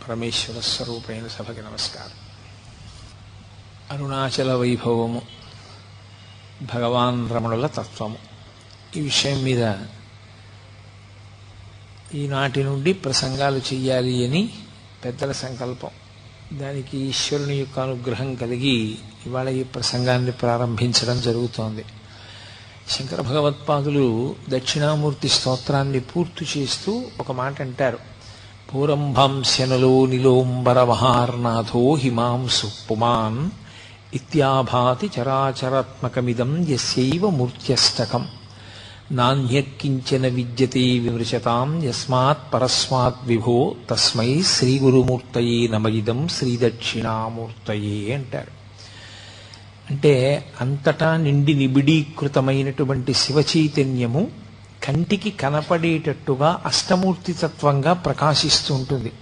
పరమేశ్వర స్వరూపైన సభకి నమస్కారం. అరుణాచల వైభవము, భగవాన్ రమణుల తత్వము, ఈ విషయం మీద ఈనాటి నుండి ప్రసంగాలు చెయ్యాలి అని పెద్దల సంకల్పం. దానికి ఈశ్వరుని యొక్క అనుగ్రహం కలిగి ఇవాళ ఈ ప్రసంగాన్ని ప్రారంభించడం జరుగుతోంది. శంకర భగవత్పాదులు దక్షిణామూర్తి స్తోత్రాన్ని పూర్తి చేస్తూ ఒక మాట అంటారు. పూరంభంశనలో నిలోంబర మహార్నాథో హిమాంసు పుమాన్ ఇత్యాభాతి చరాచరాత్మకమిదం యస్యైవ మూర్త్యష్టకం నాణ్యక్కించన విద్యతే విమృశతాం యస్మాత్ పరస్మాత్ విభో తస్మై శ్రీగురుమూర్తయే నమయిదం శ్రీదక్షిణామూర్తయే అంటారు. అంటే అంతటా నిండి నిబిడీకృతమైనటువంటి శివచైతన్యము కంటికి కనపడేటట్టుగా అష్టమూర్తి తత్వంగా ప్రకాశిస్తూ ఉంటుంది.